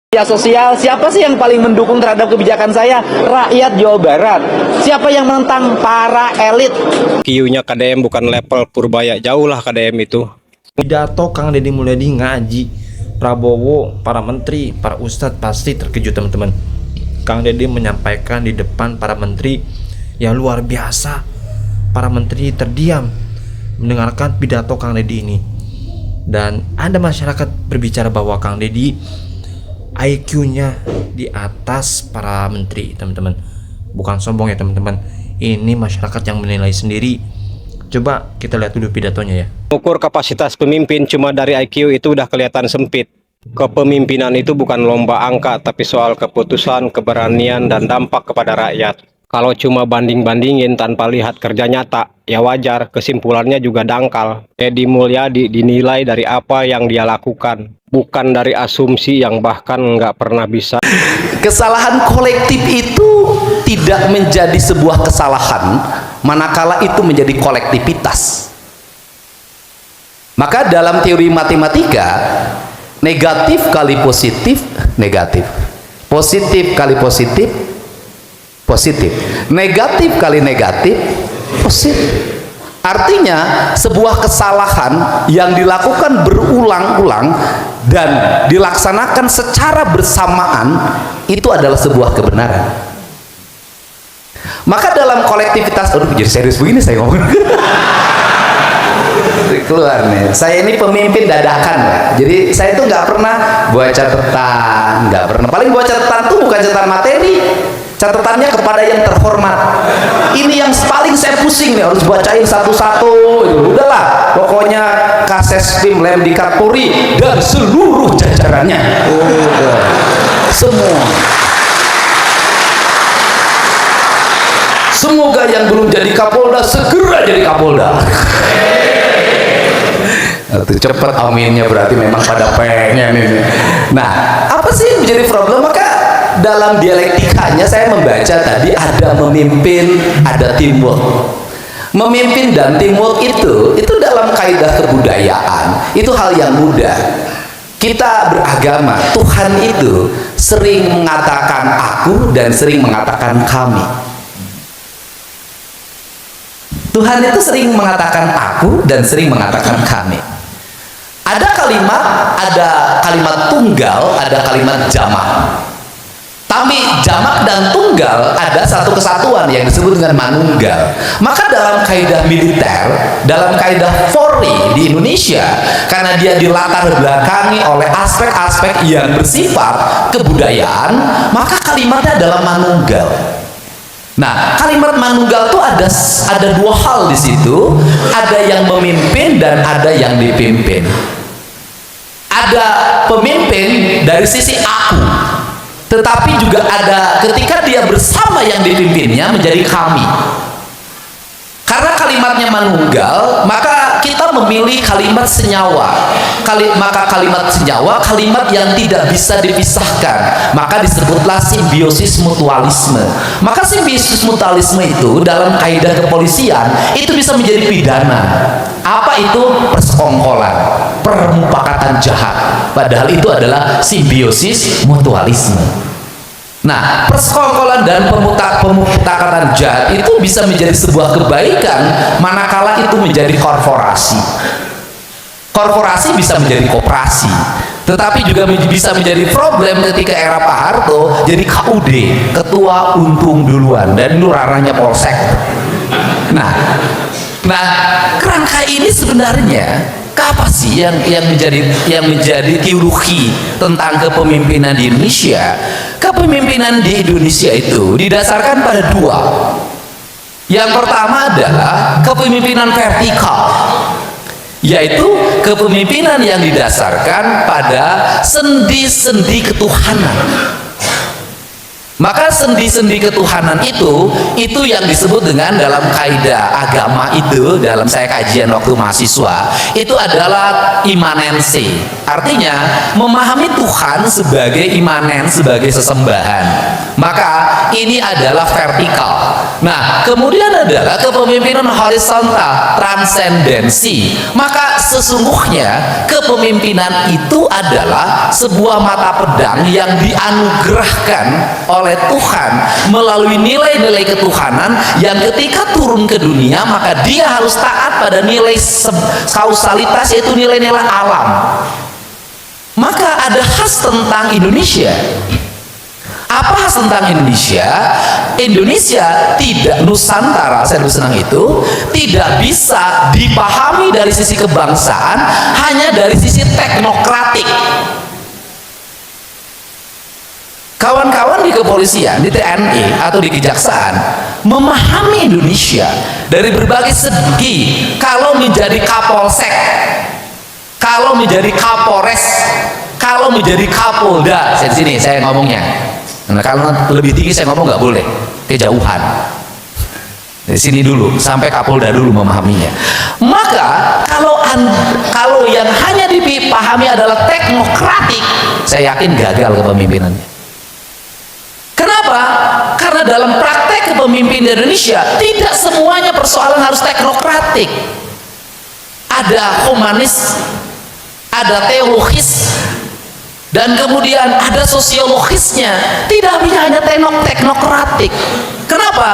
Media sosial, siapa sih yang paling mendukung terhadap kebijakan saya? Rakyat Jawa Barat. Siapa yang menentang? Para elit. Q-nya KDM bukan level Purbaya, jauh lah KDM itu. Pidato Kang Deddy Mulyadi ngaji Prabowo, para menteri, para ustadz pasti terkejut teman-teman. Kang Deddy menyampaikan di depan para menteri yang luar biasa. Para menteri terdiam mendengarkan pidato Kang Deddy ini. Dan ada masyarakat berbicara bahwa Kang Deddy IQ-nya di atas para menteri, teman-teman. Bukan sombong ya teman-teman. Ini masyarakat yang menilai sendiri. Coba kita lihat dulu pidatonya ya. Ukur kapasitas pemimpin cuma dari IQ itu udah kelihatan sempit. Kepemimpinan itu bukan lomba angka, tapi soal keputusan, keberanian, dan dampak kepada rakyat. Kalau cuma banding-bandingin tanpa lihat kerja nyata, ya wajar, kesimpulannya juga dangkal. Deddy Mulyadi dinilai dari apa yang dia lakukan, bukan dari asumsi yang bahkan nggak pernah bisa. Kesalahan kolektif itu tidak menjadi sebuah kesalahan manakala itu menjadi kolektivitas. Maka dalam teori matematika, negatif kali positif, negatif. Positif kali positif, positif. Negatif kali negatif, positif. Artinya sebuah kesalahan yang dilakukan berulang-ulang dan dilaksanakan secara bersamaan itu adalah sebuah kebenaran. Maka dalam kolektivitas, aduh jadi serius begini saya ngomong. Keluar nih, saya ini pemimpin dadakan ya. Jadi saya itu nggak pernah buat catatan, nggak pernah. Paling buat catatan tuh bukan catatan materi, catatannya kepada yang terhormat. Ini yang paling saya pusing nih, harus bacain satu-satu. Udahlah, pokoknya Kasespim Lemdikat Polri dan seluruh jajarannya. Semua. Semoga yang belum jadi Kapolda segera jadi Kapolda. Cepat aminnya, berarti memang pada pengen ini. Nah, apa sih yang menjadi problem? Maka dalam dialektikanya saya membaca tadi ada memimpin, ada teamwork. Memimpin dan teamwork itu dalam kaidah kebudayaan itu hal yang mudah. Kita beragama, Tuhan itu sering mengatakan aku dan sering mengatakan kami. Tuhan itu sering mengatakan aku dan sering mengatakan kami. Ada kalimat tunggal, ada kalimat jamak. Tapi jamak dan tunggal ada satu kesatuan yang disebut dengan manunggal. Maka dalam kaidah militer, dalam kaidah Polri di Indonesia, karena dia dilatar belakangi oleh aspek-aspek yang bersifat kebudayaan, maka kalimatnya adalah manunggal. Nah, kalimat manunggal itu ada dua hal di situ, ada yang memimpin dan ada yang dipimpin. Ada pemimpin dari sisi aku, tetapi juga ada ketika dia bersama yang dipimpinnya menjadi kami. Karena kalimatnya manunggal, maka kita memilih kalimat senyawa. Maka kalimat senyawa, kalimat yang tidak bisa dipisahkan. Maka disebutlah simbiosis mutualisme. Maka simbiosis mutualisme itu dalam kaidah kepolisian itu bisa menjadi pidana. Apa itu? Persekongkolan, permufakatan jahat. Padahal itu adalah simbiosis mutualisme. Nah, persekongkolan dan pemufakatan jahat itu bisa menjadi sebuah kebaikan manakala itu menjadi korporasi. Korporasi bisa menjadi koperasi, tetapi juga bisa menjadi problem ketika era Pak Harto jadi KUD, ketua untung duluan, dan itu ranahnya polsek. Nah, kerangka ini sebenarnya apa sih yang menjadi teologi tentang kepemimpinan di Indonesia? Kepemimpinan di Indonesia itu didasarkan pada dua. Yang pertama adalah kepemimpinan vertikal, yaitu kepemimpinan yang didasarkan pada sendi-sendi ketuhanan. Maka sendi-sendi ketuhanan itu yang disebut dengan dalam kaidah agama itu, dalam saya kajian waktu mahasiswa, itu adalah imanensi. Artinya memahami Tuhan sebagai imanen, sebagai sesembahan. Maka ini adalah vertikal. Nah, kemudian adalah kepemimpinan horizontal, transendensi. Maka sesungguhnya kepemimpinan itu adalah sebuah mata pedang yang dianugerahkan oleh Tuhan melalui nilai-nilai ketuhanan yang ketika turun ke dunia maka dia harus taat pada nilai kausalitas, yaitu nilai-nilai alam. Maka ada khas tentang Indonesia. Apa khas tentang Indonesia? Indonesia tidak, Nusantara, saya lebih senang itu, tidak bisa dipahami dari sisi kebangsaan hanya dari sisi teknokratik. Kawan-kawan di kepolisian, di TNI atau di kejaksaan memahami Indonesia dari berbagai segi. Kalau menjadi kapolsek, kalau menjadi kapolres, kalau menjadi kapolda, di sini saya ngomongnya. Nah, kalau lebih tinggi saya ngomong nggak boleh, kejauhan. Dari sini dulu sampai kapolda dulu memahaminya. Maka kalau yang hanya dipahami adalah teknokratik, saya yakin gagal kepemimpinannya. Kenapa? Karena dalam praktek kepemimpinan Indonesia tidak semuanya persoalan harus teknokratik. Ada humanis, ada teologis, dan kemudian ada sosiologisnya. Tidak hanya teknokratik. Kenapa?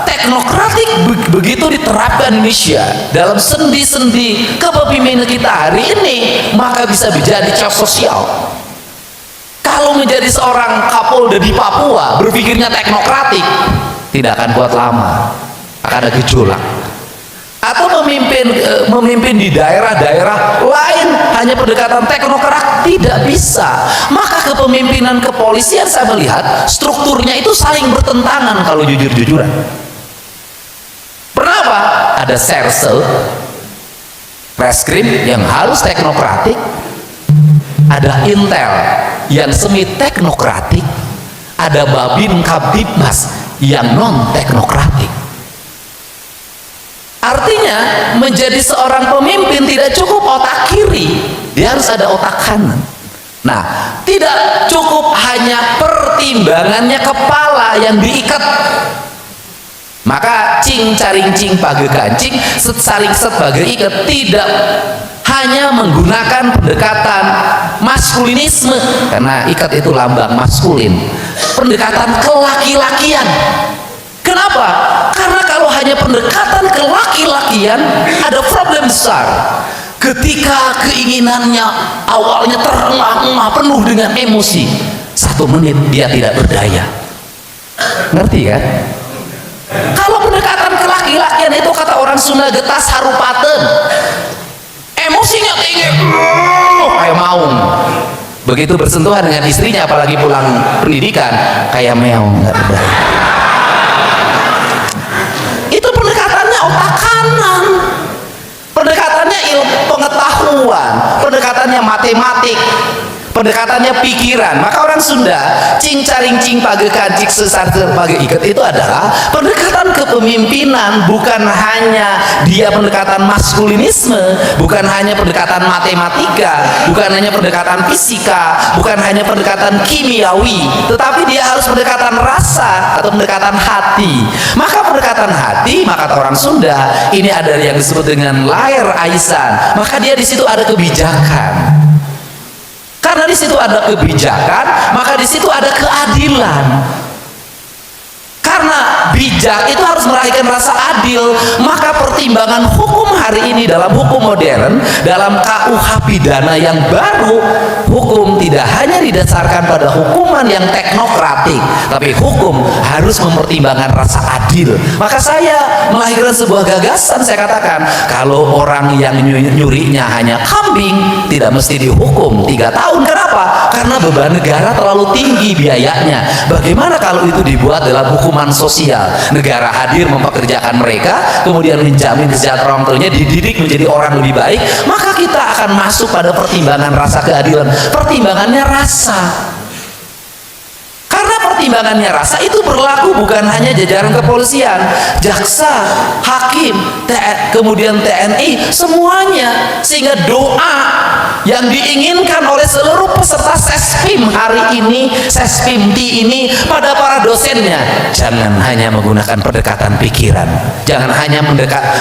Teknokratik begitu diterapkan Indonesia dalam sendi-sendi kepemimpinan kita hari ini, maka bisa menjadi cas sosial. Kalau menjadi seorang Kapolda di Papua berpikirnya teknokratik, tidak akan kuat lama, akan ada gejolak. Atau memimpin di daerah-daerah lain hanya pendekatan teknokrat, tidak bisa. Maka kepemimpinan kepolisian saya melihat strukturnya itu saling bertentangan kalau jujur-jujuran. Kenapa? Ada Sersel, Reskrim yang harus teknokratik, ada Intel yang semi teknokratik, ada Babin Kaptibmas yang non teknokratik. Artinya menjadi seorang pemimpin tidak cukup otak kiri, dia harus ada otak kanan. Nah, tidak cukup hanya pertimbangannya kepala yang diikat. Maka cing caring cing page kancing, set saring set page ikat. Tidak hanya menggunakan pendekatan maskulinisme, karena ikat itu lambang maskulin, pendekatan kelaki-lakian. Kenapa? Karena kalau hanya pendekatan kelaki-lakian ada problem besar. Ketika keinginannya awalnya terengah-engah penuh dengan emosi, 1 menit dia tidak berdaya. Ngerti kan? Kalau pendekatan kelaki-lakian itu kata orang Sunda getas harupaten, emosinya tinggi, kayak maung. Begitu bersentuhan dengan istrinya, apalagi pulang pendidikan, kayak meong, nggak berdaya. Itu pendekatannya otak kanan, pendekatannya ilmu pengetahuan, pendekatannya matematik, pendekatannya pikiran. Maka orang Sunda cing caring cing page kancik sesar page ikat itu adalah pendekatan kepemimpinan, bukan hanya dia pendekatan maskulinisme, bukan hanya pendekatan matematika, bukan hanya pendekatan fisika, bukan hanya pendekatan kimiawi, tetapi dia harus pendekatan rasa atau pendekatan hati. Maka pendekatan hati, maka kata orang Sunda ini ada yang disebut dengan lair aisan. Maka dia di situ ada kebijakan. Karena di situ ada kebijakan, maka di situ ada keadilan. Karena bijak itu harus melahirkan rasa adil, maka pertimbangan hukum hari ini dalam hukum modern, dalam KUH pidana yang baru, hukum tidak hanya didasarkan pada hukuman yang teknokratik, tapi hukum harus mempertimbangkan rasa adil. Maka saya melahirkan sebuah gagasan, saya katakan, kalau orang yang nyurinya hanya kambing, tidak mesti dihukum 3 tahun. Kenapa? Karena beban negara terlalu tinggi biayanya. Bagaimana kalau itu dibuat dalam hukuman sosial? Negara hadir mempekerjakan mereka, kemudian menjamin kesejahteraan orang tuanya, dididik menjadi orang lebih baik, maka kita akan masuk pada pertimbangan rasa keadilan. Pertimbangannya rasa. Karena pertimbangannya rasa itu berlaku bukan hanya jajaran kepolisian, jaksa, hakim, kemudian TNI, semuanya. Sehingga doa yang diinginkan oleh seluruh peserta Sespim hari ini, Sespim T ini, pada para dosennya, jangan hanya menggunakan pendekatan pikiran, jangan hanya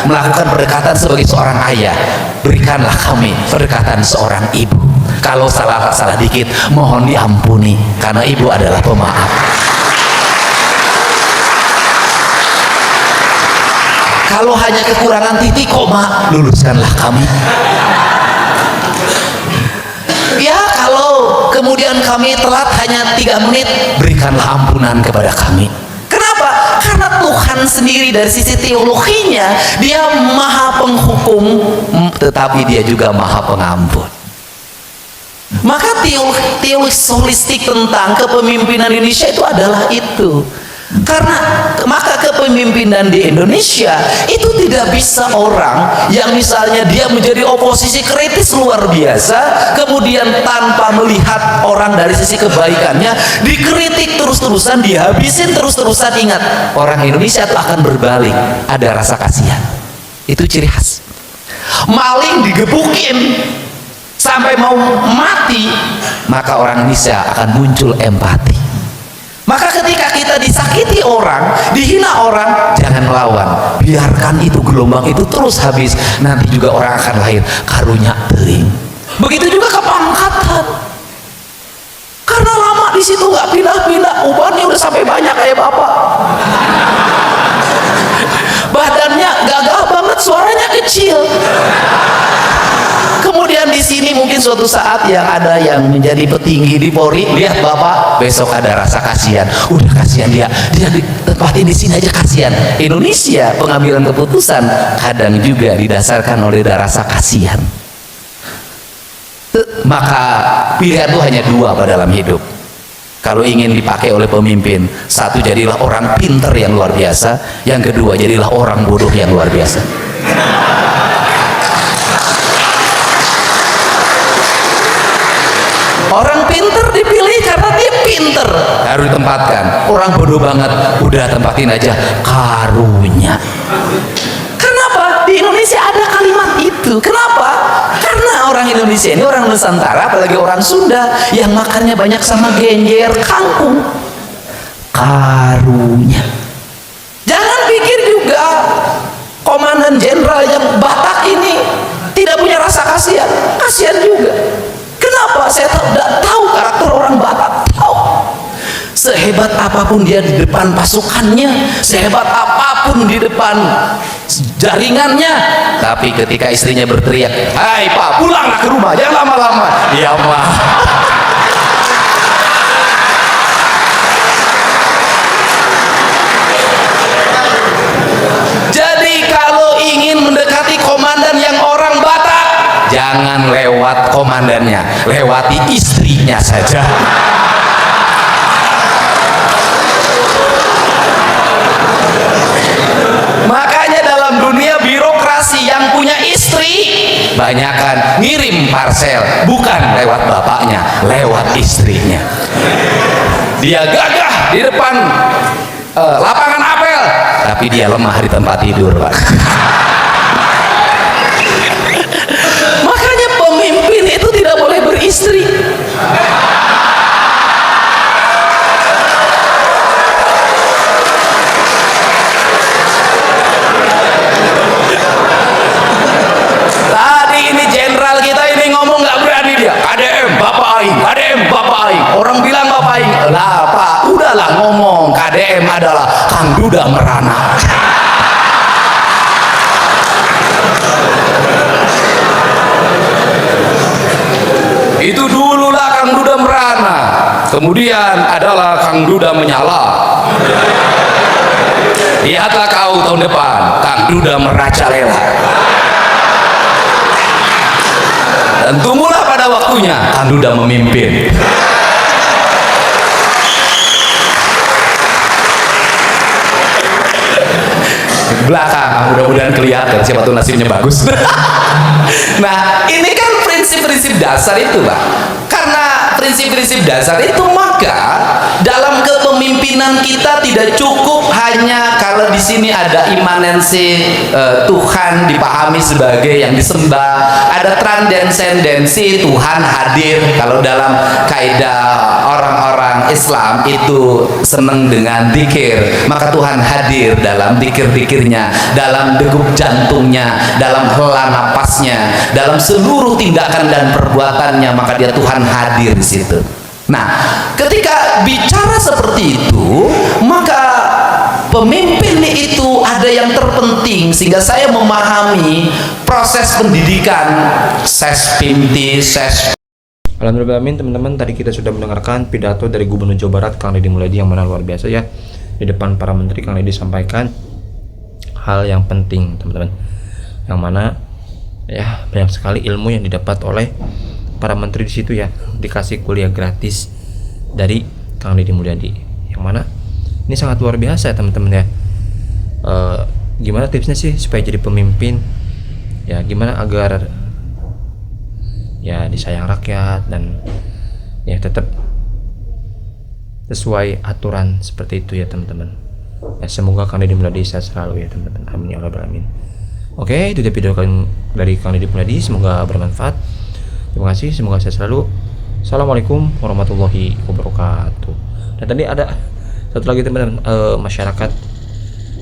melakukan pendekatan sebagai seorang ayah, berikanlah kami pendekatan seorang ibu. Kalau salah dikit mohon diampuni, karena ibu adalah pemaaf. Kalau hanya kekurangan titik koma, luluskanlah kami. Ya, kalau kemudian kami telat hanya 3 menit, berikanlah ampunan kepada kami. Kenapa? Karena Tuhan sendiri dari sisi teologinya, dia maha penghukum, tetapi dia juga maha pengampun. Maka teologi holistik tentang kepemimpinan Indonesia itu adalah itu. Karena maka kepemimpinan di Indonesia itu tidak bisa orang yang misalnya dia menjadi oposisi kritis luar biasa, kemudian tanpa melihat orang dari sisi kebaikannya, dikritik terus-terusan, dihabisin terus-terusan. Ingat, orang Indonesia itu akan berbalik, ada rasa kasihan. Itu ciri khas. Maling digebukin sampai mau mati, maka orang Indonesia akan muncul empati. Maka ketika kita disakiti orang, dihina orang, jangan melawan, biarkan itu gelombang itu terus habis. Nanti juga orang akan lahir karunya teuing. Begitu juga kepangkatan, karena lama di situ nggak pindah-pindah, ubannya udah sampai banyak kayak bapak, badannya gagah banget, suaranya kecil. Kemudian di sini mungkin suatu saat yang ada yang menjadi petinggi di Polri, lihat bapak, besok ada rasa kasihan, udah kasihan dia ditempatin di sini aja, kasihan. Indonesia pengambilan keputusan kadang juga didasarkan oleh rasa kasihan. Maka pilihan itu hanya 2 pada dalam hidup. Kalau ingin dipakai oleh pemimpin, 1, jadilah orang pinter yang luar biasa, yang kedua, jadilah orang bodoh yang luar biasa. Orang pinter dipilih karena dia pinter, harus ditempatkan. Orang bodoh banget, udah tempatin aja, karunya. Kenapa? Di Indonesia ada kalimat itu. Kenapa? Karena orang Indonesia ini, orang Nusantara, apalagi orang Sunda, yang makannya banyak sama genjer, kangkung. Karunya. Jangan pikir juga Komandan Jenderal yang Batak ini tidak punya rasa kasihan. Kasihan juga. Kenapa? Saya tidak tahu karakter orang Batak. Tahu. Sehebat apapun dia di depan pasukannya, sehebat apapun di depan jaringannya, tapi ketika istrinya berteriak, "Hai Pak, pulanglah ke rumah, jangan lama-lama." Ya mah. Jadi kalau ingin mendekati komandan yang orang Batak, jangan lewat komandannya, lewati istrinya saja. Makanya dalam dunia birokrasi yang punya istri, banyakan ngirim parcel, bukan lewat bapaknya, lewat istrinya. Dia gagah di depan lapangan apel, tapi dia lemah di tempat tidur, Pak. Makanya pemimpin itu tidak boleh beristri. Tadi ini jenderal kita ini ngomong nggak berani dia. KDM Bapak Aing, KDM Bapak Aing. Orang bilang Bapak Aing, lah Pak, udahlah ngomong. KDM adalah Kang Duda Merana. Itu dululah Kang Duda Merana, kemudian adalah Kang Duda Menyala. Lihatlah kau tahun depan, Kang Duda merajalela. Dan tunggulah pada waktunya Kang Duda memimpin. Belakang, mudah-mudahan kelihatan siapa tuh nasibnya bagus. Nah, ini kan prinsip-prinsip dasar itu, Pak. Karena prinsip-prinsip dasar itu, maka dalam kepemimpinan keyakinan kita tidak cukup hanya kalau di sini ada imanensi Tuhan dipahami sebagai yang disembah, ada transendensi Tuhan hadir. Kalau dalam kaidah orang-orang Islam itu senang dengan zikir, maka Tuhan hadir dalam zikir-zikirnya, dalam degup jantungnya, dalam hela napasnya, dalam seluruh tindakan dan perbuatannya, maka dia Tuhan hadir di situ. Nah, ketika bicara seperti itu, maka pemimpin itu ada yang terpenting, sehingga saya memahami proses pendidikan ses pimti, ses. Alhamdulillah, teman-teman, tadi kita sudah mendengarkan pidato dari Gubernur Jawa Barat Kang Deddy Mulyadi yang mana luar biasa ya. Di depan para menteri Kang Deddy sampaikan hal yang penting, teman-teman, yang mana ya banyak sekali ilmu yang didapat oleh para menteri di situ ya, dikasih kuliah gratis dari Kang Deddy Mulyadi, yang mana ini sangat luar biasa ya teman-teman ya. Gimana tipsnya sih supaya jadi pemimpin ya, gimana agar ya disayang rakyat dan ya tetap sesuai aturan seperti itu ya teman-teman ya. Semoga Kang Deddy Mulyadi sehat selalu ya teman-teman, amin ya rabbal alamin. Oke, itu dia video dari Kang Deddy Mulyadi, semoga bermanfaat. Terima kasih, semoga sehat selalu. Assalamualaikum warahmatullahi wabarakatuh. Dan tadi ada satu lagi teman-teman, masyarakat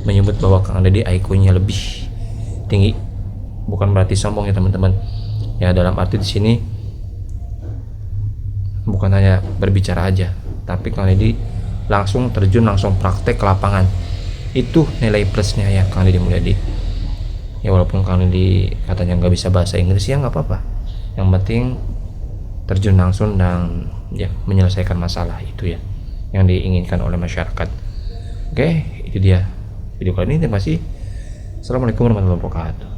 menyebut bahwa Kang Deddy IQ-nya lebih tinggi. Bukan berarti sombong ya teman-teman. Ya dalam arti di sini bukan hanya berbicara aja, tapi Kang Deddy langsung terjun, langsung praktek ke lapangan. Itu nilai plusnya ya Kang Deddy Mulyadi. Ya walaupun Kang Deddy katanya nggak bisa bahasa Inggris, ya nggak apa-apa. Yang penting terjun langsung dan ya menyelesaikan masalah itu ya yang diinginkan oleh masyarakat. Oke, itu dia video kali ini. Terima kasih. Assalamualaikum warahmatullahi wabarakatuh.